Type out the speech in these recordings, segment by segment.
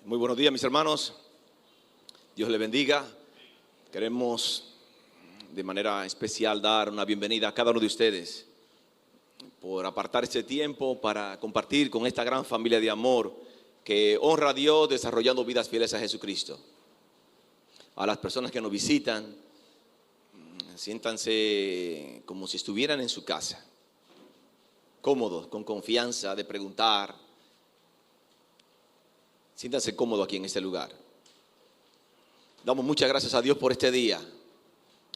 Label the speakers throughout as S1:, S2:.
S1: Muy buenos días, mis hermanos. Dios les bendiga. Queremos de manera especial dar una bienvenida a cada uno de ustedes por apartar este tiempo para compartir con esta gran familia de amor que honra a Dios desarrollando vidas fieles a Jesucristo. A las personas que nos visitan, siéntanse como si estuvieran en su casa, cómodos, con confianza de preguntar. Siéntanse cómodos aquí en este lugar. Damos muchas gracias a Dios por este día.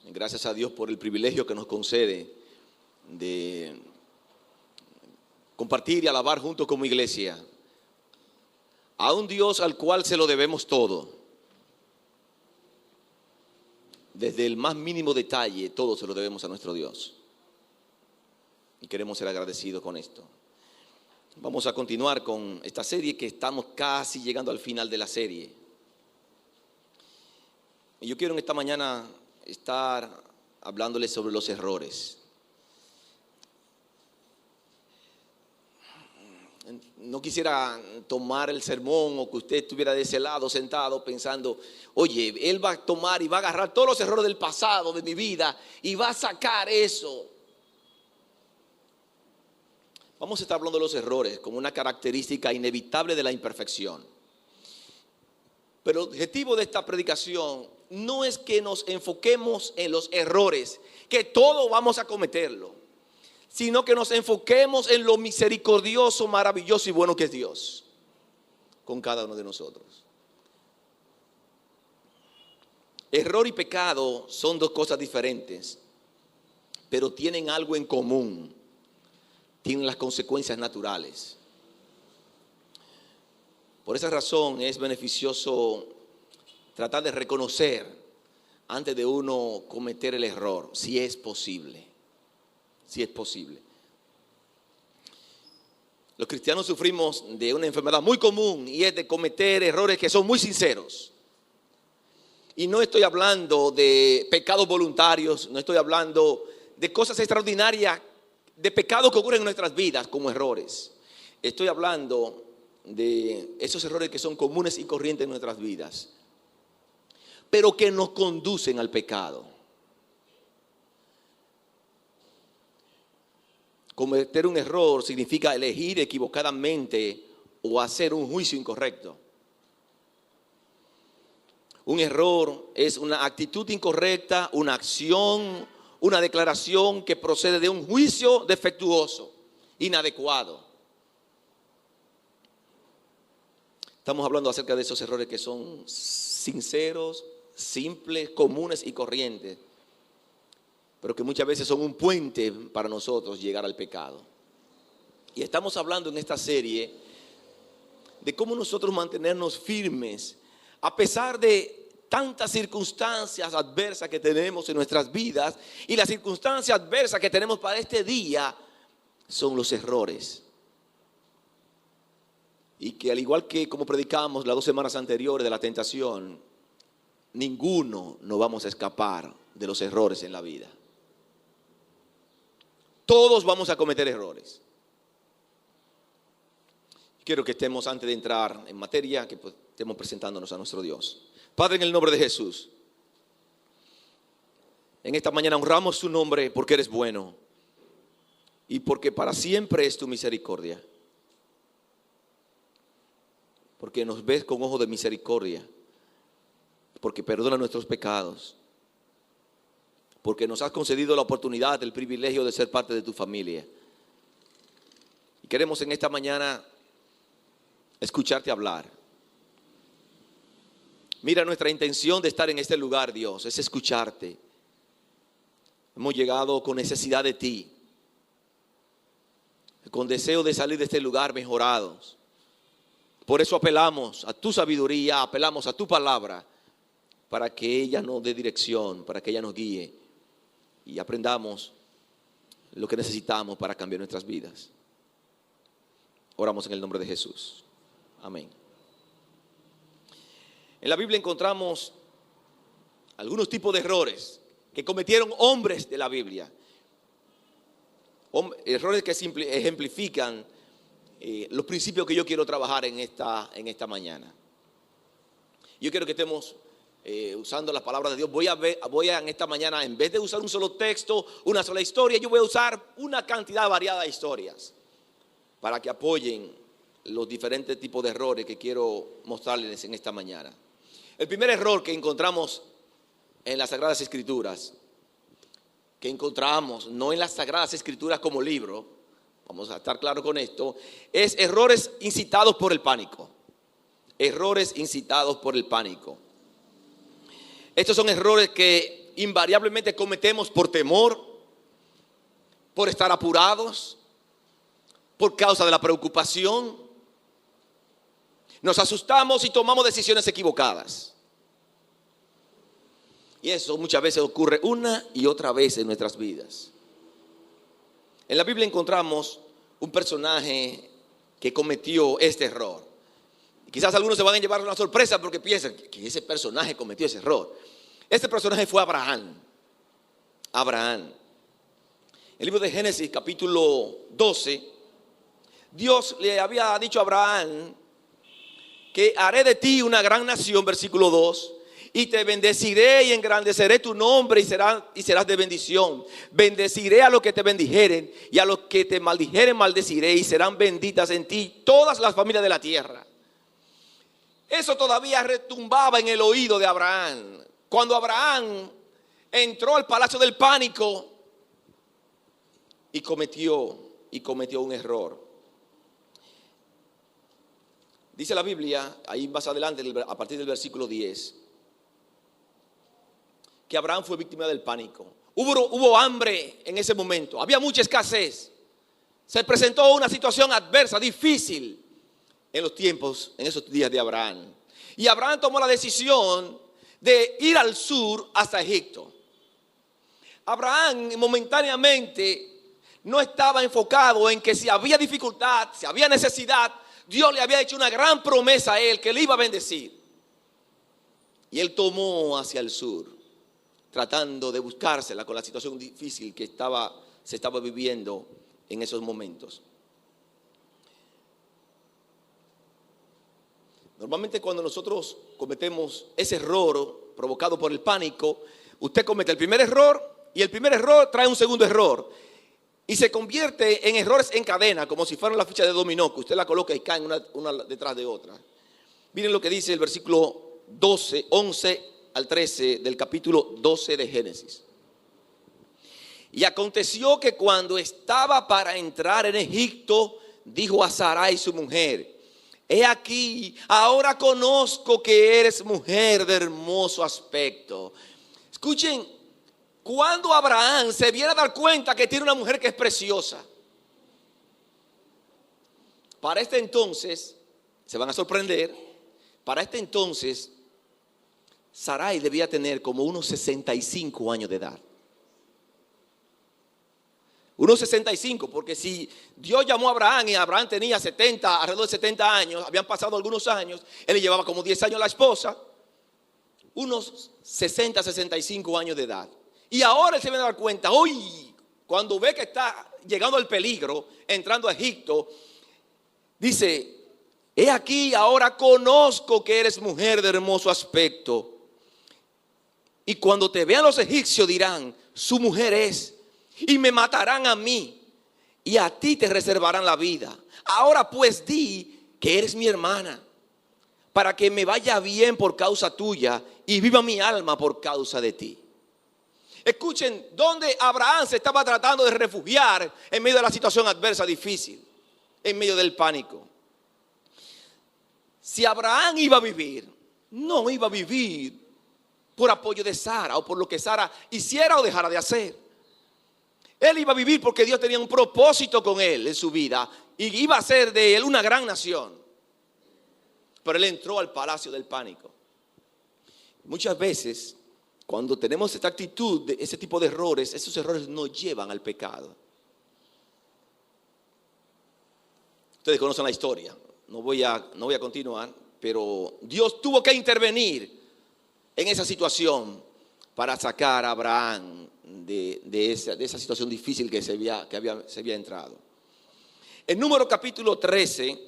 S1: Gracias a Dios por el privilegio que nos concede de compartir y alabar juntos como iglesia a un Dios al cual se lo debemos todo. Desde el más mínimo detalle, todo se lo debemos a nuestro Dios. Y queremos ser agradecidos con esto. Vamos a continuar con esta serie que estamos casi llegando al final de la serie. Y yo quiero en esta mañana estar hablándoles sobre los errores. No quisiera tomar el sermón o que usted estuviera de ese lado sentado pensando, oye, él va a tomar y va a agarrar todos los errores del pasado, de mi vida, y va a sacar eso. Vamos a estar hablando de los errores como una característica inevitable de la imperfección. Pero el objetivo de esta predicación no es que nos enfoquemos en los errores, que todos vamos a cometerlo, sino que nos enfoquemos en lo misericordioso, maravilloso y bueno que es Dios con cada uno de nosotros. Error y pecado son dos cosas diferentes, pero tienen algo en común. Tienen las consecuencias naturales. Por esa razón es beneficioso tratar de reconocer antes de uno cometer el error, si es posible. Si es posible. Los cristianos sufrimos de una enfermedad muy común y es de cometer errores que son muy sinceros. Y no estoy hablando de pecados voluntarios, no estoy hablando de cosas extraordinarias, de pecados que ocurren en nuestras vidas como errores. Estoy hablando de esos errores que son comunes y corrientes en nuestras vidas, pero que nos conducen al pecado. Cometer un error significa elegir equivocadamente o hacer un juicio incorrecto. Un error es una actitud incorrecta, una acción, una declaración que procede de un juicio defectuoso, inadecuado. Estamos hablando acerca de esos errores que son sinceros, simples, comunes y corrientes, pero que muchas veces son un puente para nosotros llegar al pecado. Y estamos hablando en esta serie de cómo nosotros mantenernos firmes a pesar de tantas circunstancias adversas que tenemos en nuestras vidas, y las circunstancias adversas que tenemos para este día son los errores. Y que al igual que como predicamos las 2 semanas anteriores de la tentación, ninguno nos vamos a escapar de los errores en la vida. Todos vamos a cometer errores. Quiero que estemos, antes de entrar en materia, que estemos presentándonos a nuestro Dios. Padre, en el nombre de Jesús, en esta mañana honramos tu nombre porque eres bueno y porque para siempre es tu misericordia. Porque nos ves con ojo de misericordia, porque perdona nuestros pecados, porque nos has concedido la oportunidad, el privilegio de ser parte de tu familia. Y queremos en esta mañana escucharte hablar. Mira, nuestra intención de estar en este lugar, Dios, es escucharte. Hemos llegado con necesidad de ti, con deseo de salir de este lugar mejorados. Por eso apelamos a tu sabiduría, apelamos a tu palabra, para que ella nos dé dirección, para que ella nos guíe y aprendamos lo que necesitamos para cambiar nuestras vidas. Oramos en el nombre de Jesús. Amén. En la Biblia encontramos algunos tipos de errores que cometieron hombres de la Biblia. Errores que ejemplifican los principios que yo quiero trabajar en esta mañana. Yo quiero que estemos usando las palabras de Dios. Voy a en esta mañana, en vez de usar un solo texto, una sola historia, yo voy a usar una cantidad variada de historias para que apoyen los diferentes tipos de errores que quiero mostrarles en esta mañana. El primer error que encontramos en las Sagradas Escrituras, que encontramos no en las Sagradas Escrituras como libro, vamos a estar claros con esto, es errores incitados por el pánico. Errores incitados por el pánico. Estos son errores que invariablemente cometemos por temor, por estar apurados, por causa de la preocupación. Nos asustamos y tomamos decisiones equivocadas. Y eso muchas veces ocurre una y otra vez en nuestras vidas. En la Biblia encontramos un personaje que cometió este error. Quizás algunos se van a llevar una sorpresa porque piensan que ese personaje cometió ese error. Este personaje fue Abraham. Abraham. El libro de Génesis, capítulo 12, Dios le había dicho a Abraham que haré de ti una gran nación, versículo 2, y te bendeciré y engrandeceré tu nombre y serás de bendición. Bendeciré a los que te bendijeren y a los que te maldijeren maldeciré y serán benditas en ti todas las familias de la tierra. Eso todavía retumbaba en el oído de Abraham. Cuando Abraham entró al palacio del pánico y cometió un error. Dice la Biblia, ahí más adelante, a partir del versículo 10, que Abraham fue víctima del pánico. Hubo hambre en ese momento, había mucha escasez. Se presentó una situación adversa, difícil en esos días de Abraham. Y Abraham tomó la decisión de ir al sur hasta Egipto. Abraham momentáneamente no estaba enfocado en que si había dificultad, si había necesidad, Dios le había hecho una gran promesa a él que le iba a bendecir. Y él tomó hacia el sur, tratando de buscársela con la situación difícil que se estaba viviendo en esos momentos. Normalmente cuando nosotros cometemos ese error provocado por el pánico, usted comete el primer error y el primer error trae un segundo error. Y se convierte en errores en cadena, como si fueran la ficha de dominó, que usted la coloca y caen una detrás de otra. Miren lo que dice el versículo 11 al 13 del capítulo 12 de Génesis. Y aconteció que cuando estaba para entrar en Egipto, dijo a Sarai su mujer: he aquí, ahora conozco que eres mujer de hermoso aspecto. Escuchen, cuando Abraham se viene a dar cuenta que tiene una mujer que es preciosa, para este entonces, se van a sorprender, para este entonces, Sarai debía tener como unos 65 años de edad. Unos 65, porque si Dios llamó a Abraham y Abraham tenía alrededor de 70 años, habían pasado algunos años, él le llevaba como 10 años a la esposa, unos 60, 65 años de edad. Y ahora él se viene a dar cuenta, hoy, cuando ve que está llegando al peligro, entrando a Egipto, dice: he aquí, ahora conozco que eres mujer de hermoso aspecto. Y cuando te vean los egipcios dirán: su mujer es, y me matarán a mí, y a ti te reservarán la vida. Ahora pues di que eres mi hermana, para que me vaya bien por causa tuya, y viva mi alma por causa de ti. Escuchen, donde Abraham se estaba tratando de refugiar en medio de la situación adversa, difícil, en medio del pánico. Si Abraham iba a vivir, no iba a vivir por apoyo de Sara o por lo que Sara hiciera o dejara de hacer. Él iba a vivir porque Dios tenía un propósito con él en su vida y iba a ser de él una gran nación. Pero él entró al palacio del pánico. Muchas veces, cuando tenemos esta actitud, de ese tipo de errores, esos errores nos llevan al pecado. Ustedes conocen la historia, no voy a continuar, pero Dios tuvo que intervenir en esa situación para sacar a Abraham de esa situación difícil que se había entrado. En Número capítulo 13,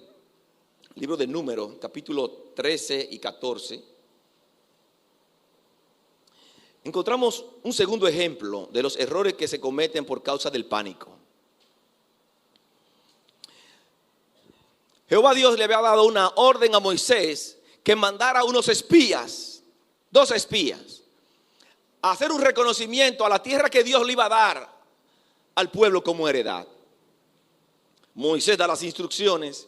S1: libro de Número, capítulo 13 y 14, encontramos un segundo ejemplo de los errores que se cometen por causa del pánico. Jehová Dios le había dado una orden a Moisés que mandara unos espías, 2 espías, a hacer un reconocimiento a la tierra que Dios le iba a dar al pueblo como heredad. Moisés da las instrucciones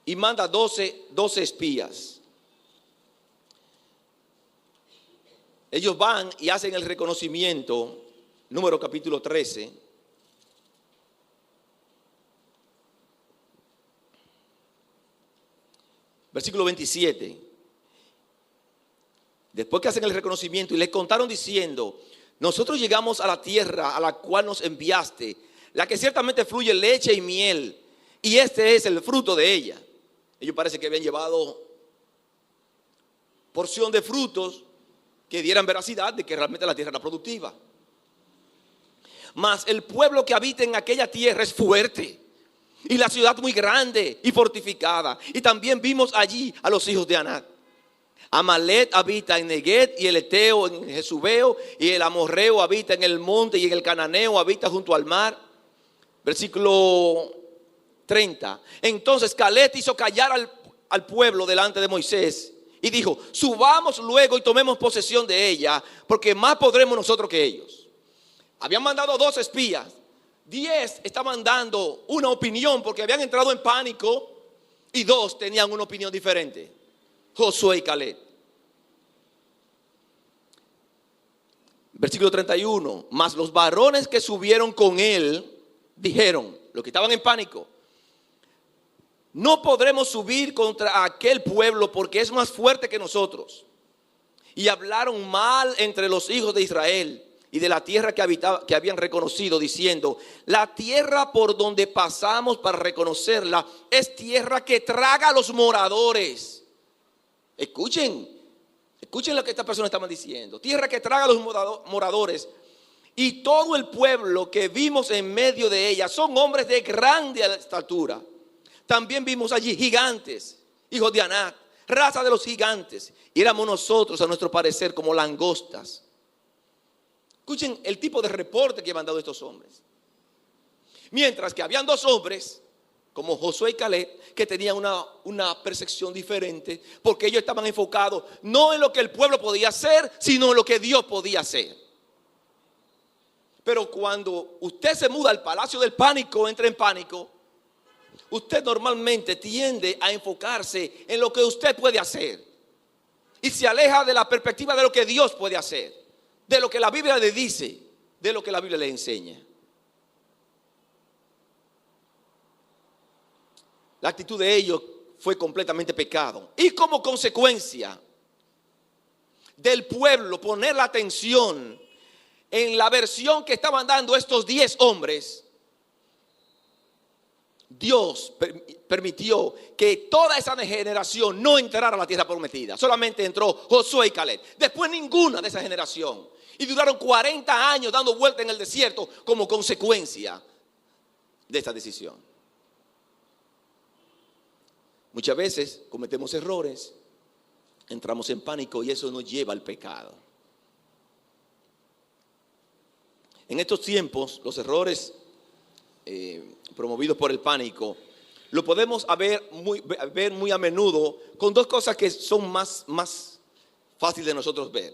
S1: y manda 12 espías. Ellos van y hacen el reconocimiento, Número capítulo 13. Versículo 27. Después que hacen el reconocimiento y les contaron diciendo: nosotros llegamos a la tierra a la cual nos enviaste, la que ciertamente fluye leche y miel, y este es el fruto de ella. Ellos parece que habían llevado porción de frutos que dieran veracidad de que realmente la tierra era productiva. Mas el pueblo que habita en aquella tierra es fuerte, y la ciudad muy grande y fortificada. Y también vimos allí a los hijos de Anac. Amalek habita en Neguet, y el Eteo en Jesubeo, y el Amorreo habita en el monte, y el Cananeo habita junto al mar. Versículo 30. Entonces Caleb hizo callar al pueblo delante de Moisés y dijo: subamos luego y tomemos posesión de ella, porque más podremos nosotros que ellos. Habían mandado 2 espías, 10 estaban dando una opinión porque habían entrado en pánico, y 2 tenían una opinión diferente: Josué y Caleb. Versículo 31. Mas los varones que subieron con él dijeron, los que estaban en pánico: no podremos subir contra aquel pueblo porque es más fuerte que nosotros. Y hablaron mal entre los hijos de Israel y de la tierra que habían reconocido, diciendo: la tierra por donde pasamos para reconocerla es tierra que traga a los moradores. Escuchen lo que estas personas estaban diciendo: tierra que traga a los moradores. Y todo el pueblo que vimos en medio de ella son hombres de grande estatura. También vimos allí gigantes, hijos de Anac, raza de los gigantes. Y éramos nosotros, a nuestro parecer, como langostas. Escuchen el tipo de reporte que han dado estos hombres. Mientras que habían 2 hombres, como Josué y Caleb, que tenían una percepción diferente, porque ellos estaban enfocados no en lo que el pueblo podía hacer, sino en lo que Dios podía hacer. Pero cuando usted se muda al palacio del pánico, entra en pánico, usted normalmente tiende a enfocarse en lo que usted puede hacer y se aleja de la perspectiva de lo que Dios puede hacer, de lo que la Biblia le dice, de lo que la Biblia le enseña. La actitud de ellos fue completamente pecado. Y como consecuencia del pueblo poner la atención en la versión que estaban dando estos 10 hombres, Dios permitió que toda esa generación no entrara a la tierra prometida. Solamente entró Josué y Caleb. Después ninguna de esa generación. Y duraron 40 años dando vuelta en el desierto como consecuencia de esta decisión. Muchas veces cometemos errores, entramos en pánico y eso nos lleva al pecado. En estos tiempos, los errores promovidos por el pánico, lo podemos ver muy a menudo con 2 cosas que son más fáciles de nosotros ver.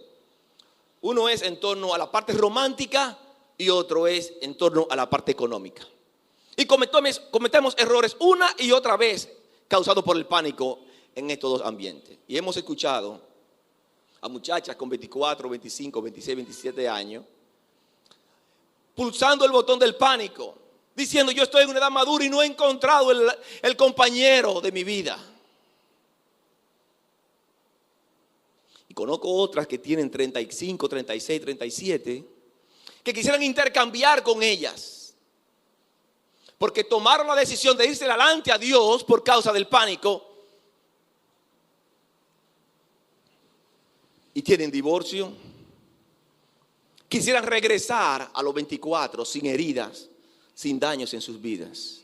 S1: Uno es en torno a la parte romántica y otro es en torno a la parte económica. Y cometemos errores una y otra vez causados por el pánico en estos 2 ambientes. Y hemos escuchado a muchachas con 24, 25, 26, 27 años pulsando el botón del pánico, diciendo: yo estoy en una edad madura y no he encontrado el compañero de mi vida. Y conozco otras que tienen 35, 36, 37, que quisieran intercambiar con ellas, porque tomaron la decisión de irse delante a Dios por causa del pánico, y tienen divorcio. Quisieran regresar a los 24 sin heridas, sin daños en sus vidas,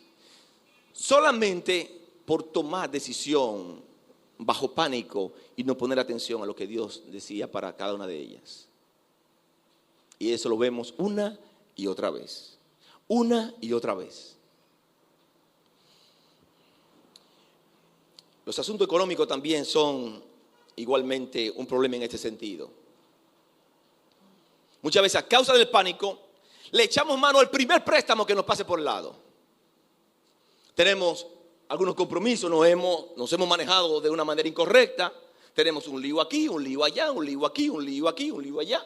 S1: solamente por tomar decisión bajo pánico y no poner atención a lo que Dios decía para cada una de ellas. Y eso lo vemos una y otra vez. Una y otra vez. Los asuntos económicos también son igualmente un problema en este sentido. Muchas veces a causa del pánico le echamos mano al primer préstamo que nos pase por el lado. Tenemos algunos compromisos, nos hemos manejado de una manera incorrecta. Tenemos un lío aquí, un lío allá, un lío aquí, un lío aquí, un lío allá.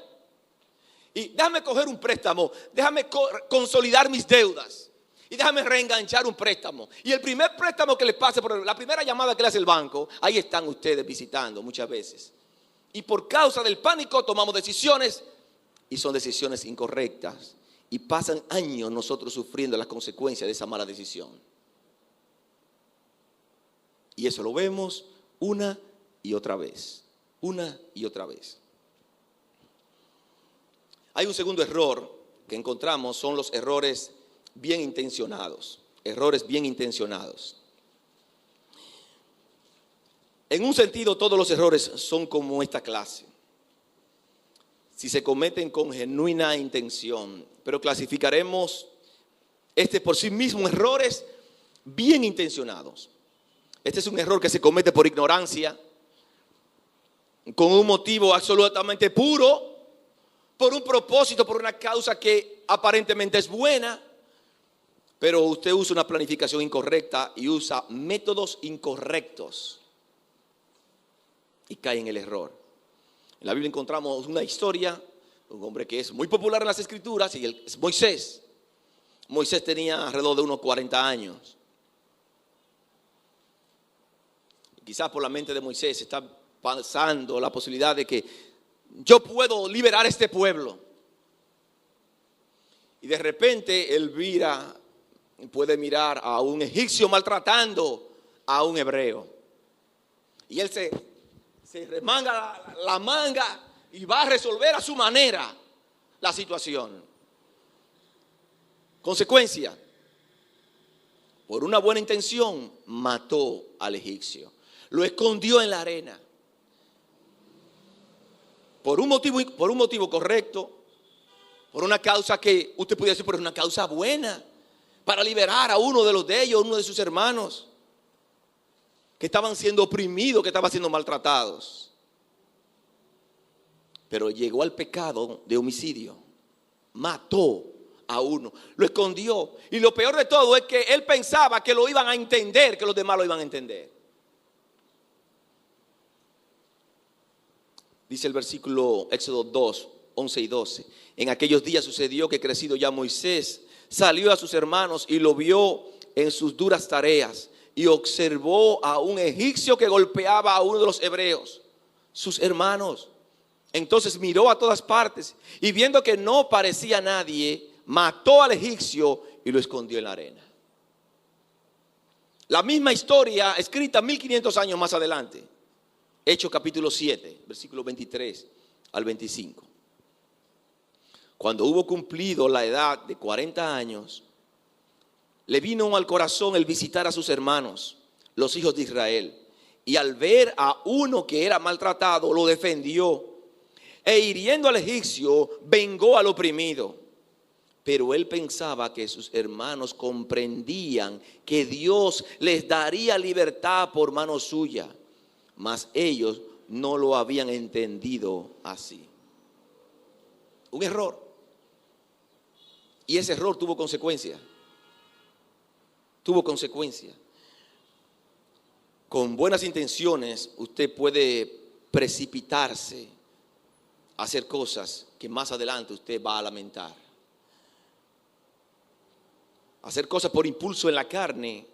S1: Y déjame coger un préstamo, déjame consolidar mis deudas y déjame reenganchar un préstamo. Y el primer préstamo que le pase, por la primera llamada que le hace el banco, ahí están ustedes visitando muchas veces. Y por causa del pánico tomamos decisiones y son decisiones incorrectas. Y pasan años nosotros sufriendo las consecuencias de esa mala decisión. Y eso lo vemos una y otra vez. Una y otra vez. Hay un segundo error que encontramos, son los errores bien intencionados. Errores bien intencionados. En un sentido, todos los errores son como esta clase. Si se cometen con genuina intención, pero clasificaremos por sí mismo errores bien intencionados. Este es un error que se comete por ignorancia, con un motivo absolutamente puro, por un propósito, por una causa que aparentemente es buena, pero usted usa una planificación incorrecta y usa métodos incorrectos y cae en el error. En la Biblia encontramos una historia, un hombre que es muy popular en las Escrituras, y es Moisés. Moisés tenía alrededor de unos 40 años. Quizás por la mente de Moisés está pasando la posibilidad de que yo puedo liberar a este pueblo. Y de repente él puede mirar a un egipcio maltratando a un hebreo. Y él se remanga la manga y va a resolver a su manera la situación. Consecuencia, por una buena intención, mató al egipcio. Lo escondió en la arena. Por un motivo correcto, por una causa que usted podría decir, pero es una causa buena, para liberar a uno de ellos, uno de sus hermanos, que estaban siendo oprimidos, que estaban siendo maltratados. Pero llegó al pecado de homicidio. Mató a uno, lo escondió. Y lo peor de todo es que él pensaba que lo iban a entender, que los demás lo iban a entender. Dice el versículo Éxodo 2, 11 y 12. En aquellos días sucedió que crecido ya Moisés salió a sus hermanos y lo vio en sus duras tareas. Y observó a un egipcio que golpeaba a uno de los hebreos, sus hermanos. Entonces miró a todas partes y viendo que no parecía nadie, mató al egipcio y lo escondió en la arena. La misma historia escrita 1500 años más adelante. Hechos capítulo 7, versículos 23 al 25. Cuando hubo cumplido la edad de 40 años, le vino al corazón el visitar a sus hermanos, los hijos de Israel. Y al ver a uno que era maltratado, lo defendió. E hiriendo al egipcio, vengó al oprimido. Pero él pensaba que sus hermanos comprendían que Dios les daría libertad por mano suya. Mas ellos no lo habían entendido así. Un error. Y ese error tuvo consecuencias. Tuvo consecuencias. Con buenas intenciones usted puede precipitarse a hacer cosas que más adelante usted va a lamentar. Hacer cosas por impulso en la carne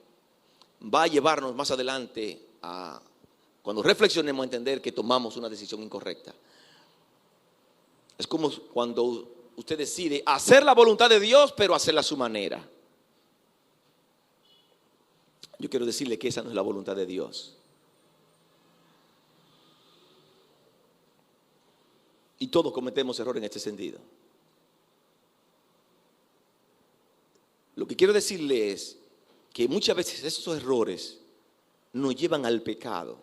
S1: va a llevarnos más adelante a, cuando reflexionemos, a entender que tomamos una decisión incorrecta. Es como cuando usted decide hacer la voluntad de Dios, pero hacerla a su manera. Yo quiero decirle que esa no es la voluntad de Dios. Y todos cometemos errores en este sentido. Lo que quiero decirle es que muchas veces esos errores nos llevan al pecado.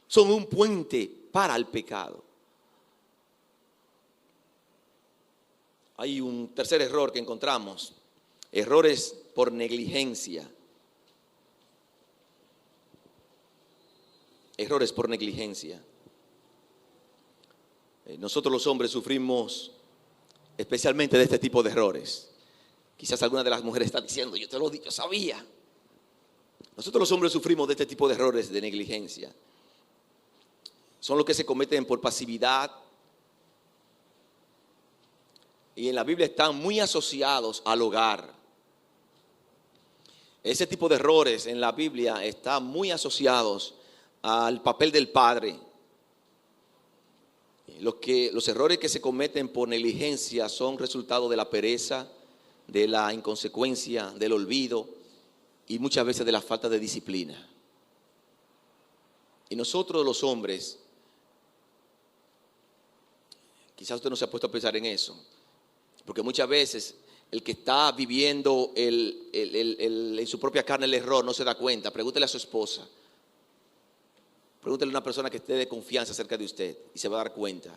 S1: son un puente para el pecado. Hay un tercer error que encontramos, errores por negligencia. Errores por negligencia. Nosotros los hombres sufrimos especialmente de este tipo de errores. Quizás alguna de las mujeres está diciendo, yo te lo dije, yo sabía. Nosotros los hombres sufrimos de este tipo de errores de negligencia. Son los que se cometen por pasividad. Y en la Biblia están muy asociados al hogar. Ese tipo de errores en la Biblia están muy asociados al papel del padre. Los errores que se cometen por negligencia son resultado de la pereza, de la inconsecuencia, del olvido y muchas veces de la falta de disciplina. Y nosotros los hombres, quizás usted no se ha puesto a pensar en eso, porque muchas veces el que está viviendo en su propia carne el error no se da cuenta. Pregúntele a su esposa. Pregúntele a una persona que esté de confianza cerca de usted y se va a dar cuenta.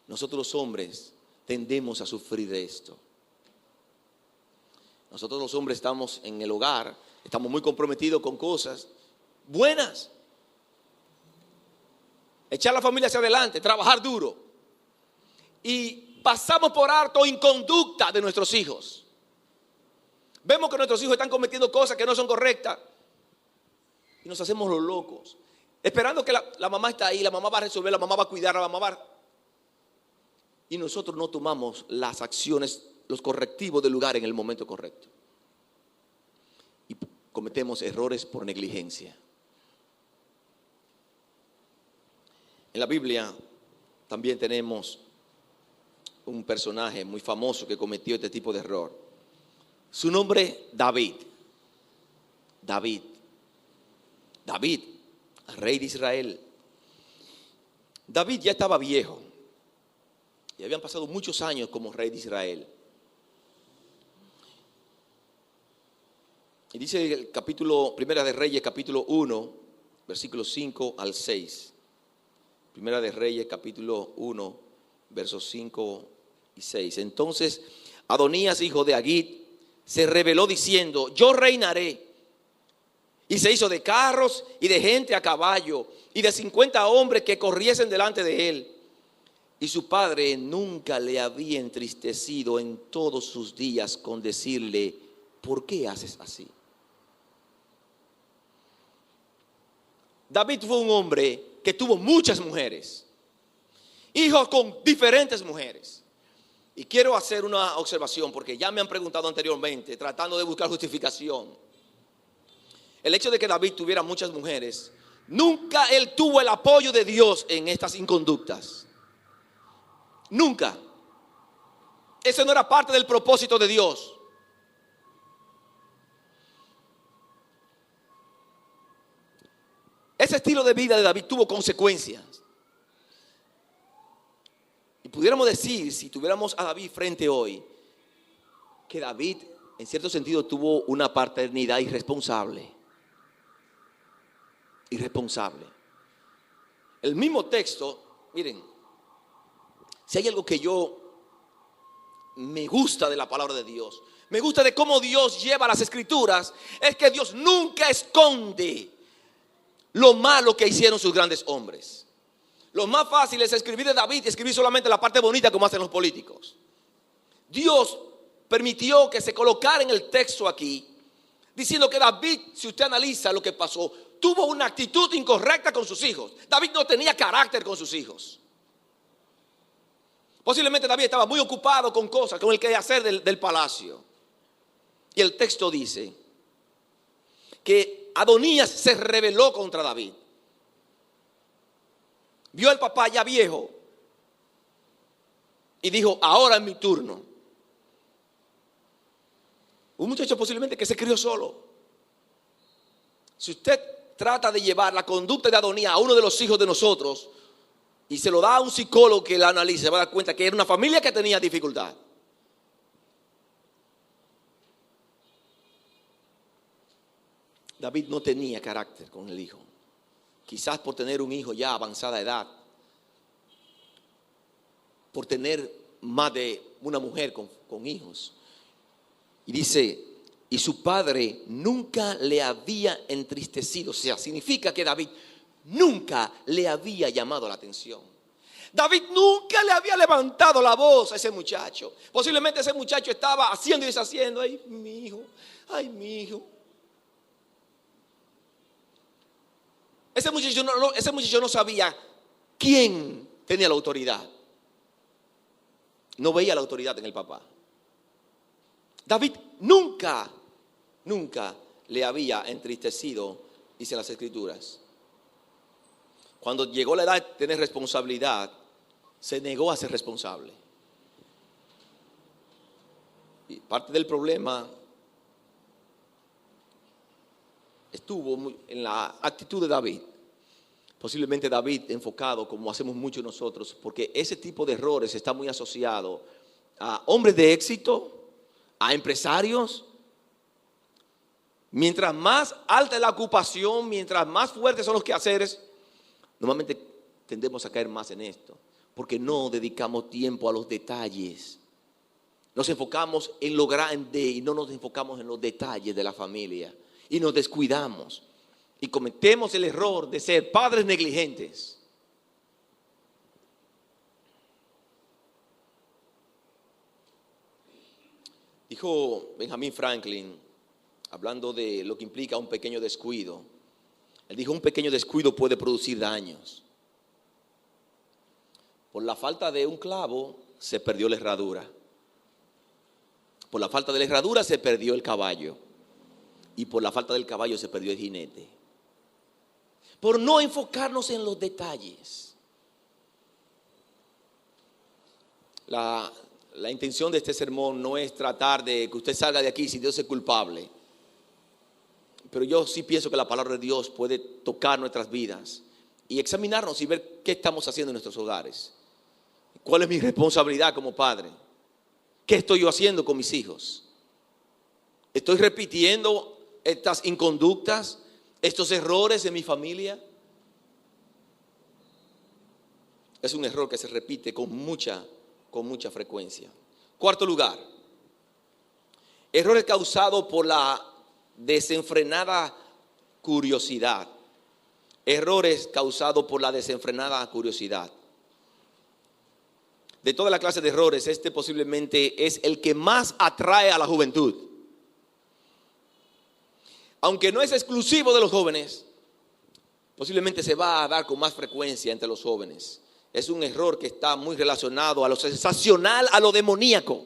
S1: Nosotros los hombres tendemos a sufrir de esto. Nosotros los hombres estamos en el hogar, estamos muy comprometidos con cosas buenas. Echar la familia hacia adelante, trabajar duro. Y pasamos por alto inconducta de nuestros hijos. Vemos que nuestros hijos están cometiendo cosas que no son correctas y nos hacemos los locos. Esperando que la mamá está ahí, la mamá va a resolver, la mamá va a cuidar, la mamá va. Y nosotros no tomamos las acciones, los correctivos del lugar en el momento correcto. Y cometemos errores por negligencia. En la Biblia también tenemos un personaje muy famoso que cometió este tipo de error. Su nombre, David. David, rey de Israel. David ya estaba viejo y habían pasado muchos años como rey de Israel. Y dice el capítulo, Primera de Reyes, capítulo 1, versículos 5 al 6. Primera de Reyes, capítulo 1, versos 5 y 6. Entonces Adonías, hijo de Agit, se rebeló diciendo, yo reinaré. Y se hizo de carros y de gente a caballo y de 50 hombres que corriesen delante de él. Y su padre nunca le había entristecido en todos sus días con decirle, ¿por qué haces así? David fue un hombre que tuvo muchas mujeres, hijos con diferentes mujeres. Y quiero hacer una observación porque ya me han preguntado anteriormente, tratando de buscar justificación. El hecho de que David tuviera muchas mujeres, nunca él tuvo el apoyo de Dios en estas inconductas. Nunca. Eso no era parte del propósito de Dios. Ese estilo de vida de David tuvo consecuencias. Y pudiéramos decir, si tuviéramos a David frente hoy, que David en cierto sentido tuvo una paternidad irresponsable. El mismo texto, miren, si hay algo que yo me gusta de la palabra de Dios, me gusta de cómo Dios lleva las escrituras, es que Dios nunca esconde lo malo que hicieron sus grandes hombres. Lo más fácil es escribir de David y escribir solamente la parte bonita como hacen los políticos. Dios permitió que se colocara en el texto aquí, diciendo que David, si usted analiza lo que pasó, tuvo una actitud incorrecta con sus hijos. David no tenía carácter con sus hijos. Posiblemente David estaba muy ocupado con cosas, con el quehacer del palacio. Y el texto dice que Adonías se rebeló contra David. Vio al papá ya viejo y dijo, ahora es mi turno. Un muchacho posiblemente que se crió solo. Si usted trata de llevar la conducta de Adonías a uno de los hijos de nosotros y se lo da a un psicólogo que la analice, se va a dar cuenta que era una familia que tenía dificultad. David no tenía carácter con el hijo. quizás por tener un hijo ya a avanzada edad, por tener más de una mujer con hijos. Y dice, y su padre nunca le había entristecido. O sea, significa que David nunca le había llamado la atención. David nunca le había levantado la voz a ese muchacho. Posiblemente ese muchacho estaba haciendo y deshaciendo. Ay, mi hijo, ay, mi hijo. Ese muchacho no sabía quién tenía la autoridad. No veía la autoridad en el papá. David nunca le había entristecido, dicen las Escrituras. Cuando llegó la edad de tener responsabilidad, se negó a ser responsable. Y parte del problema estuvo en la actitud de David. Posiblemente David enfocado, como hacemos muchos nosotros, porque ese tipo de errores está muy asociado a hombres de éxito, a empresarios. Mientras más alta es la ocupación, mientras más fuertes son los quehaceres, normalmente tendemos a caer más en esto, porque no dedicamos tiempo a los detalles. Nos enfocamos en lo grande y no nos enfocamos en los detalles de la familia. Y nos descuidamos y cometemos el error de ser padres negligentes. Dijo Benjamin Franklin, hablando de lo que implica un pequeño descuido. Él dijo, un pequeño descuido puede producir daños. Por la falta de un clavo se perdió la herradura. Por la falta de la herradura se perdió el caballo. Y por la falta del caballo se perdió el jinete. Por no enfocarnos en los detalles. La intención de este sermón no es tratar de que usted salga de aquí si Dios es culpable. Pero yo sí pienso que la palabra de Dios puede tocar nuestras vidas y examinarnos y ver qué estamos haciendo en nuestros hogares. ¿Cuál es mi responsabilidad como padre? ¿Qué estoy yo haciendo con mis hijos? ¿Estoy repitiendo estas inconductas, estos errores en mi familia? Es un error que se repite con mucha frecuencia. Cuarto lugar, errores causados por la desenfrenada curiosidad. Errores causados por la desenfrenada curiosidad. De toda la clase de errores, este posiblemente es el que más atrae a la juventud. Aunque no es exclusivo de los jóvenes, posiblemente se va a dar con más frecuencia entre los jóvenes. Es un error que está muy relacionado a lo sensacional, a lo demoníaco.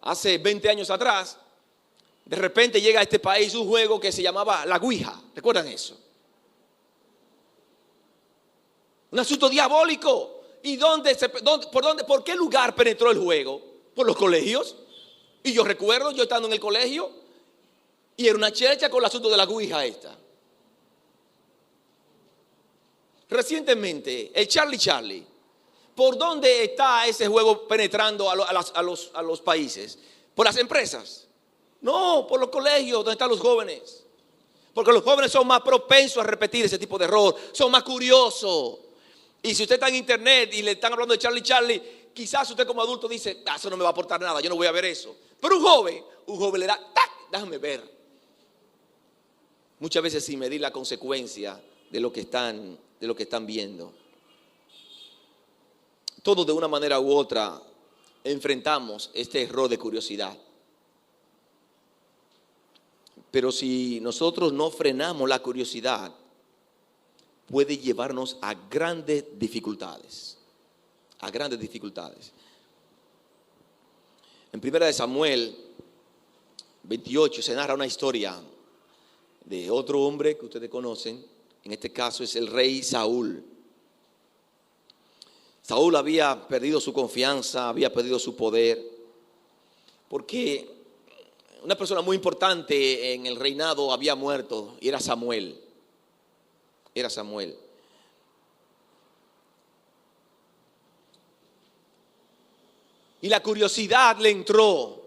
S1: Hace 20 años atrás, de repente llega a este país un juego que se llamaba la Ouija. ¿Recuerdan eso? Un asunto diabólico. ¿Y por qué lugar penetró el juego? Por los colegios. Y yo recuerdo, yo estando en el colegio, y era una chercha con el asunto de la Ouija esta. Recientemente, el Charlie. ¿Por dónde está ese juego penetrando a los países? ¿Por las empresas? No, por los colegios donde están los jóvenes. Porque los jóvenes son más propensos a repetir ese tipo de error. Son más curiosos. Y si usted está en internet y le están hablando de Charlie, quizás usted como adulto dice, eso no me va a aportar nada, yo no voy a ver eso. Pero un joven le da, ¡tac! Déjame ver. Muchas veces sin medir la consecuencia de lo que están viendo. Todos de una manera u otra enfrentamos este error de curiosidad. Pero si nosotros no frenamos la curiosidad, puede llevarnos a grandes dificultades. A grandes dificultades. En 1 Samuel 28 se narra una historia de otro hombre que ustedes conocen. En este caso es el rey Saúl. Saúl había perdido su confianza, había perdido su poder, porque una persona muy importante en el reinado había muerto y era Samuel. Era Samuel. Y la curiosidad le entró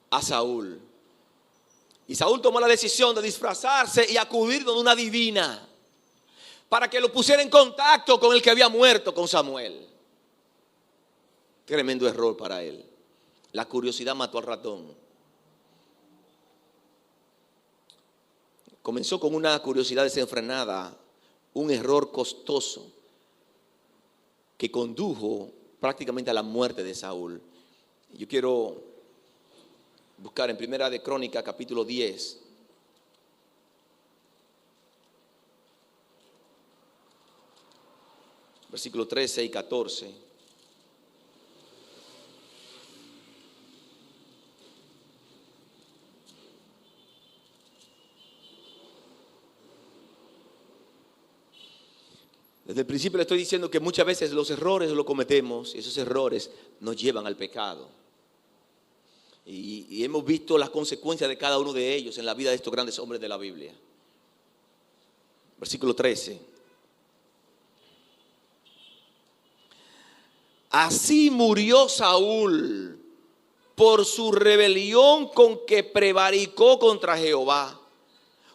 S1: a Saúl. Y Saúl tomó la decisión de disfrazarse y acudir donde una divina para que lo pusiera en contacto con el que había muerto, con Samuel. Tremendo error para él. La curiosidad mató al ratón. Comenzó con una curiosidad desenfrenada, un error costoso que condujo prácticamente a la muerte de Saúl. Yo quiero buscar en Primera de Crónicas, capítulo 10. Versículos 13 y 14. Desde el principio le estoy diciendo que muchas veces los errores los cometemos y esos errores nos llevan al pecado. Y hemos visto las consecuencias de cada uno de ellos en la vida de estos grandes hombres de la Biblia. Versículo 13. Así murió Saúl por su rebelión con que prevaricó contra Jehová,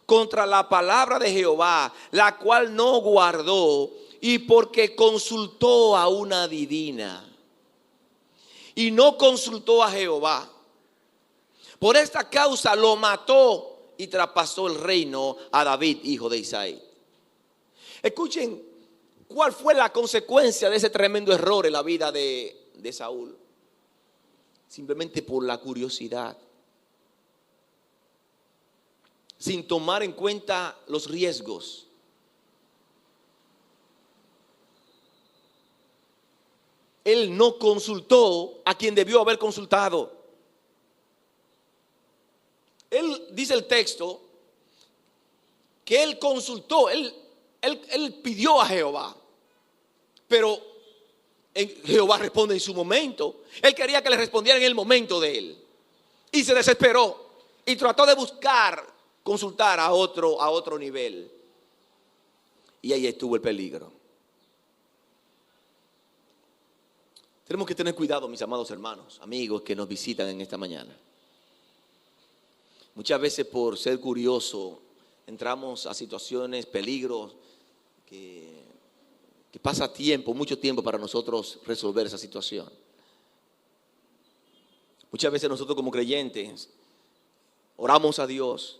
S1: contra la palabra de Jehová, la cual no guardó, y porque consultó a una divina y no consultó a Jehová. Por esta causa lo mató y traspasó el reino a David, hijo de Isaí. Escuchen cuál fue la consecuencia de ese tremendo error en la vida de Saúl. Simplemente por la curiosidad, sin tomar en cuenta los riesgos. Él no consultó a quien debió haber consultado. Él dice el texto que él consultó, él pidió a Jehová, pero Jehová responde en su momento. Él quería que le respondiera en el momento de él y se desesperó y trató de buscar consultar a otro nivel, y ahí estuvo el peligro. Tenemos que tener cuidado, mis amados hermanos, amigos que nos visitan en esta mañana. Muchas veces por ser curioso entramos a situaciones, peligros, que pasa tiempo, mucho tiempo para nosotros resolver esa situación. Muchas veces nosotros como creyentes oramos a Dios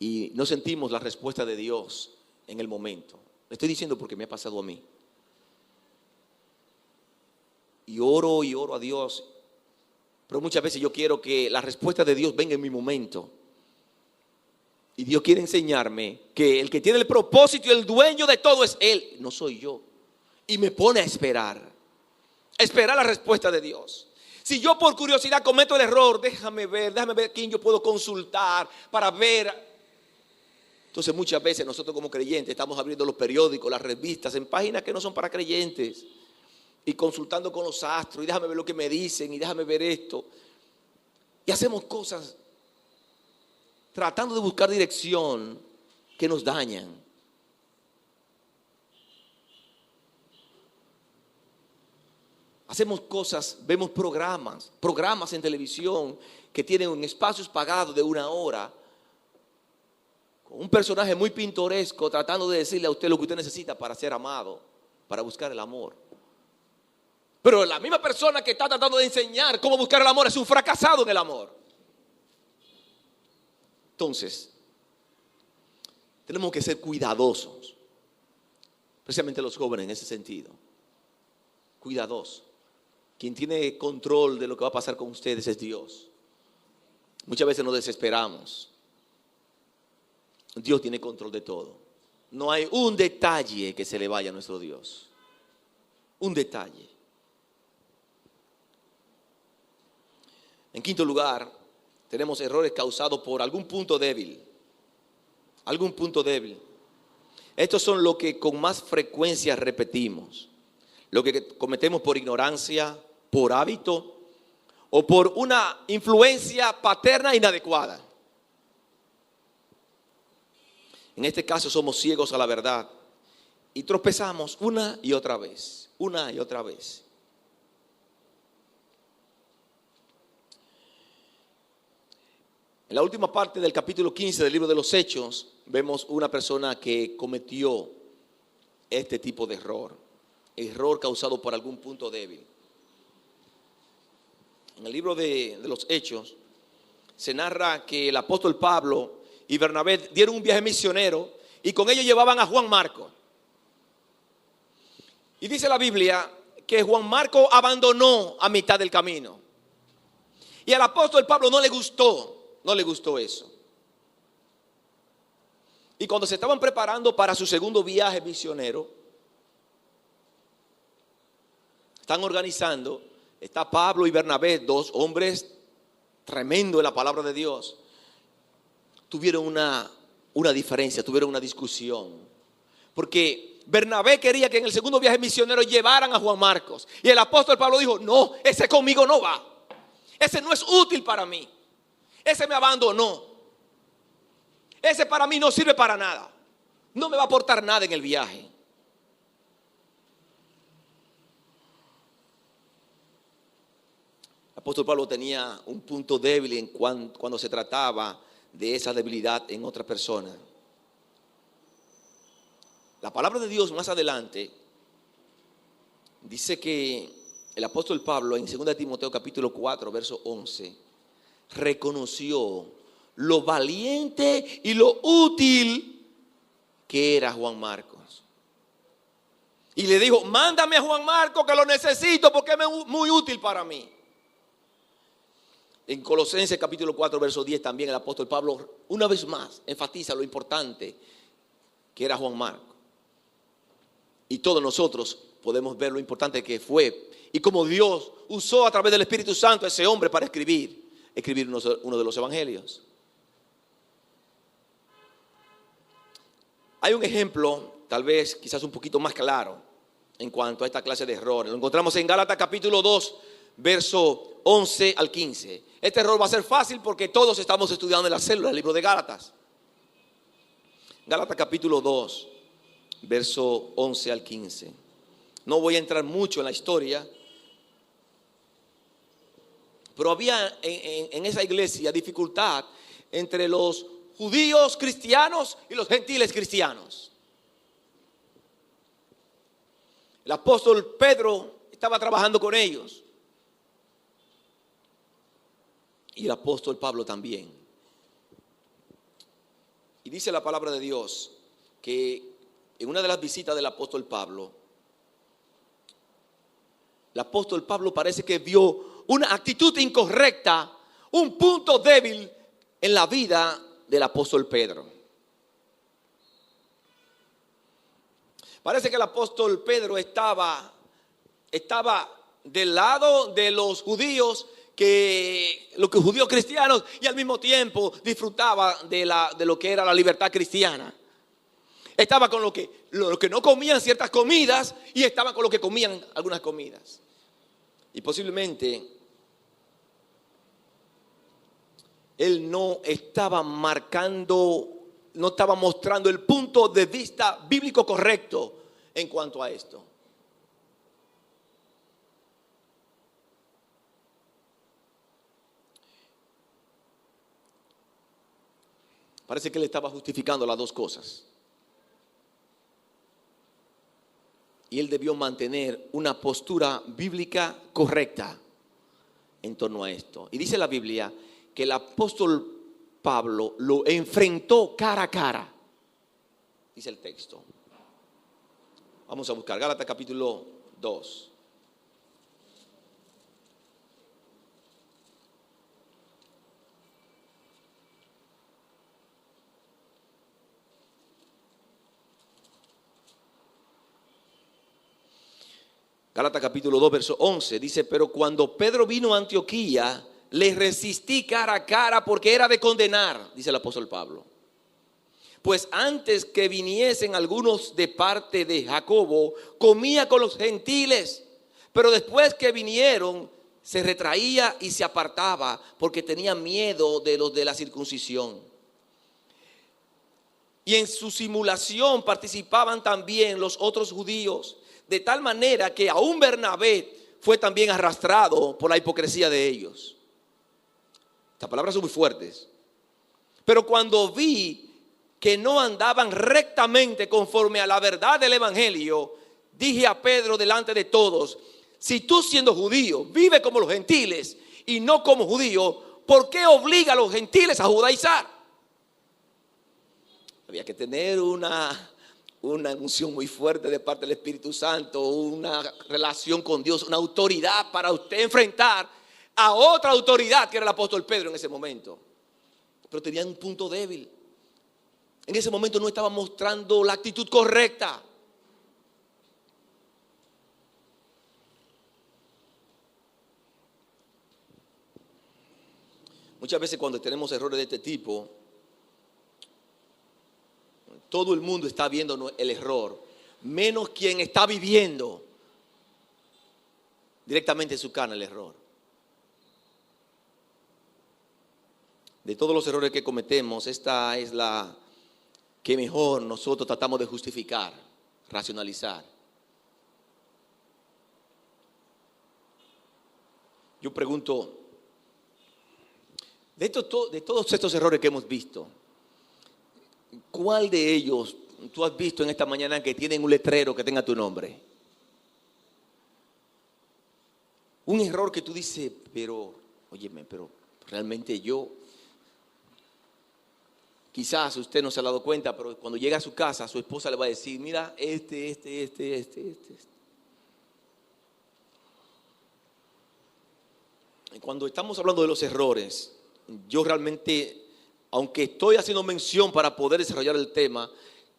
S1: y no sentimos la respuesta de Dios en el momento. Le estoy diciendo porque me ha pasado a mí. Y oro a Dios, pero muchas veces yo quiero que la respuesta de Dios venga en mi momento. Y Dios quiere enseñarme que el que tiene el propósito y el dueño de todo es Él, no soy yo. Y me pone a esperar la respuesta de Dios. Si yo por curiosidad cometo el error, déjame ver quién yo puedo consultar para ver. Entonces muchas veces nosotros como creyentes estamos abriendo los periódicos, las revistas, en páginas que no son para creyentes, y consultando con los astros, y déjame ver lo que me dicen, y déjame ver esto. Y hacemos cosas tratando de buscar dirección que nos dañan. Hacemos cosas, vemos programas en televisión que tienen espacios pagados de 1 hora, con un personaje muy pintoresco tratando de decirle a usted lo que usted necesita para ser amado, para buscar el amor. Pero la misma persona que está tratando de enseñar cómo buscar el amor es un fracasado en el amor. Entonces, tenemos que ser cuidadosos, especialmente los jóvenes en ese sentido. Cuidadosos. Quien tiene control de lo que va a pasar con ustedes es Dios. Muchas veces nos desesperamos. Dios tiene control de todo. No hay un detalle que se le vaya a nuestro Dios. Un detalle. En quinto lugar, tenemos errores causados por algún punto débil. Algún punto débil. Estos son lo que con más frecuencia repetimos. Lo que cometemos por ignorancia, por hábito o por una influencia paterna inadecuada. En este caso somos ciegos a la verdad y tropezamos una y otra vez. En la última parte del capítulo 15 del libro de los Hechos, vemos una persona que cometió este tipo de error causado por algún punto débil. En el libro de los Hechos se narra que el apóstol Pablo y Bernabé dieron un viaje misionero y con ellos llevaban a Juan Marcos. Y dice la Biblia que Juan Marcos abandonó a mitad del camino. Y al apóstol Pablo no le gustó eso. Y cuando se estaban preparando para su segundo viaje misionero, están organizando, está Pablo y Bernabé, dos hombres tremendos en la palabra de Dios. Tuvieron una diferencia, tuvieron una discusión. Porque Bernabé quería que en el segundo viaje misionero llevaran a Juan Marcos. Y el apóstol Pablo dijo, no, ese conmigo no va. Ese no es útil para mí. Ese me abandonó. Ese para mí no sirve para nada. No me va a aportar nada en el viaje. El apóstol Pablo tenía un punto débil cuando se trataba de esa debilidad en otra persona. La palabra de Dios más adelante dice que el apóstol Pablo en 2 Timoteo capítulo 4 verso 11 reconoció lo valiente y lo útil que era Juan Marcos. Y le dijo, mándame a Juan Marcos que lo necesito porque es muy útil para mí. En Colosenses capítulo 4 verso 10 también el apóstol Pablo una vez más enfatiza lo importante que era Juan Marcos. Y todos nosotros podemos ver lo importante que fue y cómo Dios usó a través del Espíritu Santo a ese hombre para escribir uno de los evangelios. Hay un ejemplo, tal vez quizás un poquito más claro en cuanto a esta clase de errores. Lo encontramos en Gálatas capítulo 2, verso 11 al 15. Este error va a ser fácil porque todos estamos estudiando en la célula, el libro de Gálatas. Gálatas capítulo 2, verso 11 al 15. No voy a entrar mucho en la historia, pero había en esa iglesia dificultad entre los judíos cristianos y los gentiles cristianos. El apóstol Pedro estaba trabajando con ellos. Y el apóstol Pablo también. Y dice la palabra de Dios que en una de las visitas del apóstol Pablo, el apóstol Pablo parece que vio una actitud incorrecta, un punto débil en la vida del apóstol Pedro. Parece que el apóstol Pedro estaba del lado de los judíos, los judíos cristianos, y al mismo tiempo disfrutaba de lo que era la libertad cristiana. Estaba con los que no comían ciertas comidas y estaba con los que comían algunas comidas. Y posiblemente él no estaba mostrando el punto de vista bíblico correcto en cuanto a esto. Parece que él estaba justificando las dos cosas. Y él debió mantener una postura bíblica correcta en torno a esto. Y dice la Biblia que el apóstol Pablo lo enfrentó cara a cara. Dice el texto. Vamos a buscar Gálatas capítulo 2. Gálatas capítulo 2, verso 11, dice, pero cuando Pedro vino a Antioquía, le resistí cara a cara porque era de condenar, dice el apóstol Pablo. Pues antes que viniesen algunos de parte de Jacobo, comía con los gentiles, pero después que vinieron, se retraía y se apartaba porque tenía miedo de los de la circuncisión. Y en su simulación participaban también los otros judíos, de tal manera que aún Bernabé fue también arrastrado por la hipocresía de ellos. Estas palabras son muy fuertes. Pero cuando vi que no andaban rectamente conforme a la verdad del evangelio, dije a Pedro delante de todos: si tú, siendo judío, vives como los gentiles y no como judío, ¿por qué obliga a los gentiles a judaizar? Había que tener una unción muy fuerte de parte del Espíritu Santo, una relación con Dios, una autoridad para usted enfrentar a otra autoridad que era el apóstol Pedro en ese momento. Pero tenía un punto débil. En ese momento no estaba mostrando la actitud correcta. Muchas veces cuando tenemos errores de este tipo, todo el mundo está viendo el error, menos quien está viviendo directamente en su carne el error. De todos los errores que cometemos, esta es la que mejor nosotros tratamos de justificar, racionalizar. Yo pregunto, de todos estos errores que hemos visto, ¿cuál de ellos tú has visto en esta mañana que tienen un letrero que tenga tu nombre? Un error que tú dices, pero, óyeme, pero realmente yo... Quizás usted no se ha dado cuenta, pero cuando llega a su casa, su esposa le va a decir: mira, este. Y cuando estamos hablando de los errores, yo realmente, aunque estoy haciendo mención para poder desarrollar el tema,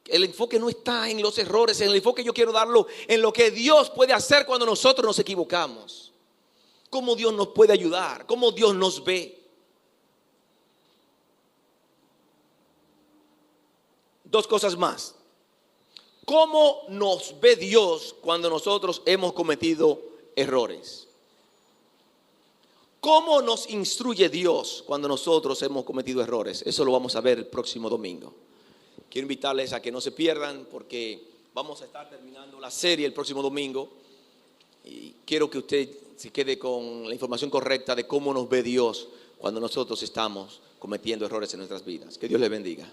S1: el enfoque no está en los errores, en el enfoque yo quiero darlo en lo que Dios puede hacer cuando nosotros nos equivocamos. Cómo Dios nos puede ayudar, cómo Dios nos ve. Dos cosas más. ¿Cómo nos ve Dios cuando nosotros hemos cometido errores? ¿Cómo nos instruye Dios cuando nosotros hemos cometido errores? Eso lo vamos a ver el próximo domingo. Quiero invitarles a que no se pierdan, porque vamos a estar terminando la serie el próximo domingo. Y quiero que usted se quede con la información correcta de cómo nos ve Dios cuando nosotros estamos cometiendo errores en nuestras vidas. Que Dios le bendiga.